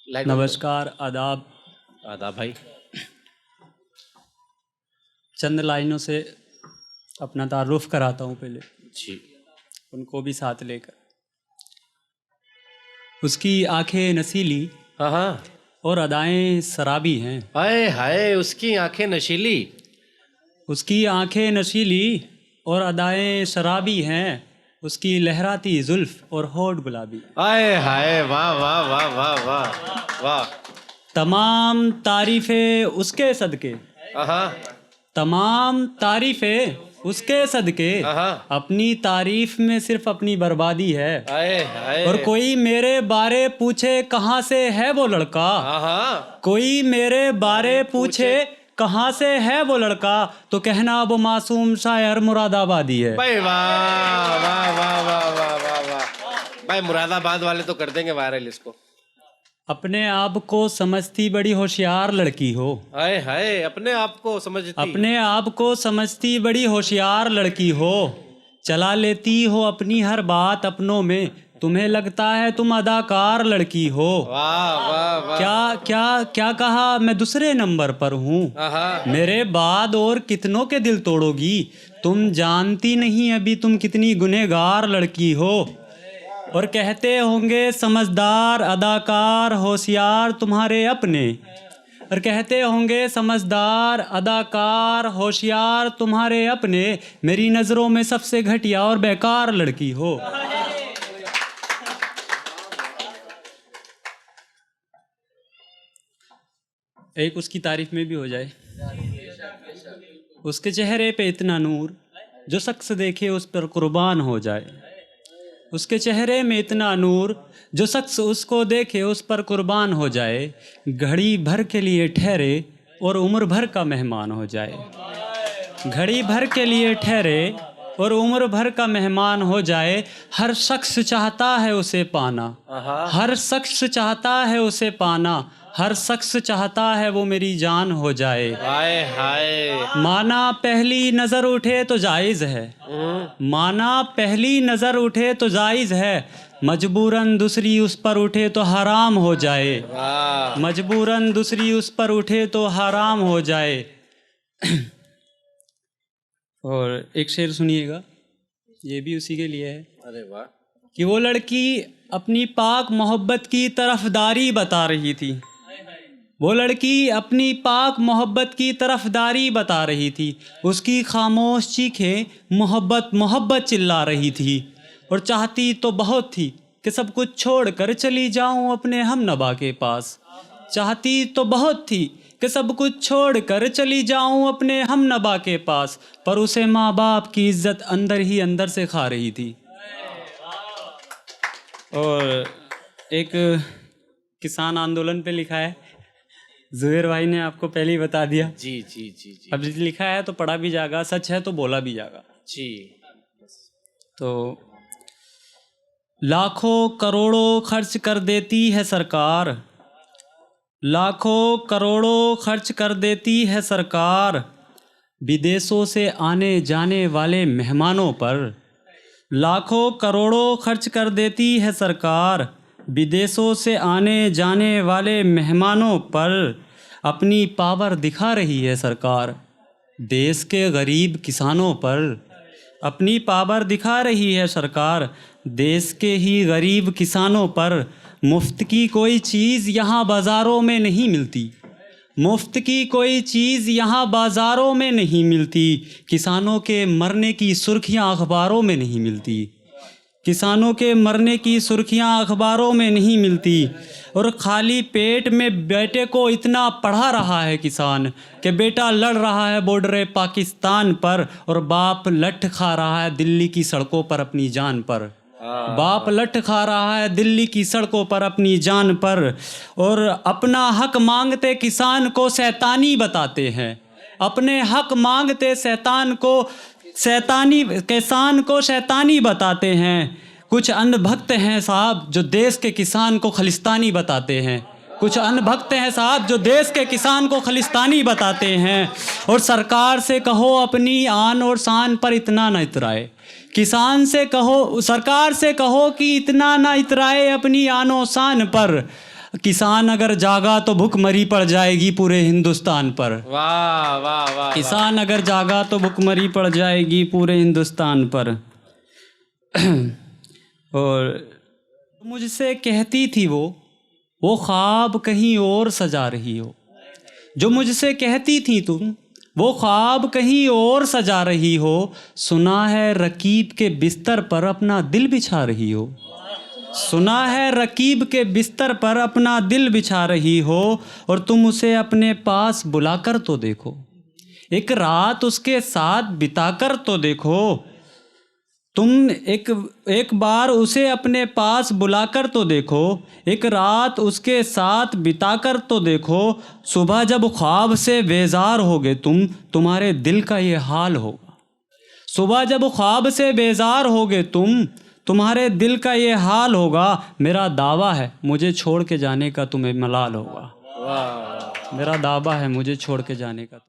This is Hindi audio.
नमस्कार, आदाब। आदाब भाई। चंद लाइनों से अपना तारुफ कराता हूँ पहले, जी। उनको भी साथ लेकर। उसकी आंखें नशीली हाँ हाँ। और अदाएं शराबी हैं। हाय हाय, उसकी आंखें नशीली। उसकी आंखें नशीली और अदाएं शराबी हैं। उसकी लहराती जुल्फ और होठ गुलाबी। हाय हाय, वाह वाह वाह वाह वाह वाह। तमाम तारीफें उसके सदके, हाँ तमाम तारीफें उसके सदके। हाँ। अपनी तारीफ में सिर्फ अपनी बर्बादी है। हाय हाय। और कोई मेरे बारे पूछे कहाँ से है वो लड़का, हाँ। कोई मेरे बारे पूछे कहाँ से है वो लड़का, तो कहना वो मासूम शायर मुरादाबादी है। भाई वाह वाह वाह वाह वाह वाह वाह। भाई मुरादाबाद वाले तो कर देंगे वायरल इसको। अपने आप को समझती बड़ी होशियार लड़की हो। हाय हाय, अपने आप को समझती। अपने आप को समझती बड़ी होशियार लड़की हो। चला लेती हो अपनी हर बात अपनों में। तुम्हें लगता है तुम अदाकार लड़की हो। वाह वाह वाह। क्या क्या क्या कहा, मैं दूसरे नंबर पर हूँ। हाँ। मेरे बाद और कितनों के दिल तोड़ोगी। तुम जानती नहीं अभी तुम कितनी गुनहगार लड़की हो। और कहते होंगे समझदार अदाकार होशियार तुम्हारे अपने। और कहते होंगे समझदार अदाकार होशियार तुम्हारे अपने। मेरी नज़रों में सबसे घटिया और बेकार लड़की हो। एक उसकी तारीफ में भी हो जाए। उसके चेहरे पे इतना नूर जो शख्स देखे उस पर कुर्बान हो जाए। उसके चेहरे में इतना नूर जो शख्स उसको देखे उस पर कुर्बान हो जाए। घड़ी भर के लिए ठहरे और उम्र भर का मेहमान हो जाए। घड़ी भर के लिए ठहरे और उम्र भर का मेहमान हो जाए। हर शख्स चाहता है उसे पाना, हर शख्स चाहता है उसे पाना। हर शख्स चाहता है वो मेरी जान हो जाए। हाय हाय। माना पहली नज़र उठे तो जायज़ है, माना पहली नज़र उठे तो जायज़ है। मजबूरन दूसरी उस पर उठे तो हराम हो जाए। वाह। मजबूरन दूसरी उस पर उठे तो हराम हो जाए। और एक शेर सुनिएगा, ये भी उसी के लिए है। अरे वाह। कि वो लड़की अपनी पाक मोहब्बत की तरफदारी बता रही थी। वो लड़की अपनी पाक मोहब्बत की तरफदारी बता रही थी। उसकी खामोश चीखें मोहब्बत मोहब्बत चिल्ला रही थी। और चाहती तो बहुत थी कि सब कुछ छोड़कर चली जाऊं अपने हमनवा के पास। चाहती तो बहुत थी कि सब कुछ छोड़कर चली जाऊं अपने हमनवा के पास। पर उसे माँ बाप की इज्जत अंदर ही अंदर से खा रही थी। और एक किसान आंदोलन पे लिखा है, जुबेर भाई ने आपको पहले ही बता दिया। जी जी जी जी। अब लिखा है तो पढ़ा भी जाएगा, सच है तो बोला भी जाएगा। जी। तो लाखों करोड़ों खर्च कर देती है सरकार, लाखों करोड़ों खर्च कर देती है सरकार। विदेशों से आने जाने वाले मेहमानों पर। लाखों करोड़ों खर्च कर देती है सरकार। विदेशों से आने जाने वाले मेहमानों पर अपनी पावर दिखा रही है सरकार। देश के गरीब किसानों पर अपनी पावर दिखा रही है सरकार। देश के ही गरीब किसानों पर। मुफ्त की कोई चीज़ यहाँ बाज़ारों में नहीं मिलती, मुफ्त की कोई चीज़ यहाँ बाज़ारों में नहीं मिलती। किसानों के मरने की सुर्खियाँ अखबारों में नहीं मिलती, किसानों के मरने की सुर्खियाँ अखबारों में नहीं मिलती। और खाली पेट में बेटे को इतना पढ़ा रहा है किसान कि बेटा लड़ रहा है बॉर्डर पाकिस्तान पर। और बाप लठ खा रहा है दिल्ली की सड़कों पर अपनी जान पर। बाप लठ खा रहा है दिल्ली की सड़कों पर अपनी जान पर। और अपना हक मांगते किसान को शैतानी बताते हैं। अपने हक मांगते शैतान को शैतानी, किसान को शैतानी बताते हैं। कुछ अंधभक्त हैं साहब जो देश के किसान को खलिस्तानी बताते हैं। कुछ अंधभक्त हैं साहब जो देश के किसान को खलिस्तानी बताते हैं। और सरकार से कहो अपनी आन और शान पर इतना न इतराए। किसान से कहो, सरकार से कहो कि इतना ना इतराए अपनी आनो शान पर। किसान अगर जागा तो भुखमरी पड़ जाएगी पूरे हिंदुस्तान पर। वाह वाह वाह किसान अगर जागा तो भुखमरी पड़ जाएगी पूरे हिंदुस्तान पर। और मुझसे कहती थी वो ख्वाब कहीं और सजा रही हो। जो मुझसे कहती थी तुम वो ख्वाब कहीं और सजा रही हो। सुना है रकीब के बिस्तर पर अपना दिल बिछा रही हो। सुना है रकीब के बिस्तर पर अपना दिल बिछा रही हो। और तुम उसे अपने पास बुलाकर तो देखो, एक रात उसके साथ बिताकर तो देखो। तुम एक बार उसे अपने पास बुलाकर तो देखो, एक रात उसके साथ बिताकर तो देखो। सुबह जब ख्वाब से बेजार होगे तुम्हारे दिल का ये हाल होगा। सुबह जब ख्वाब से बेजार होगे तुम्हारे दिल का ये हाल होगा। मेरा दावा है मुझे छोड़ के जाने का तुम्हें मलाल होगा। वाह। मेरा दावा है मुझे छोड़ के जाने का।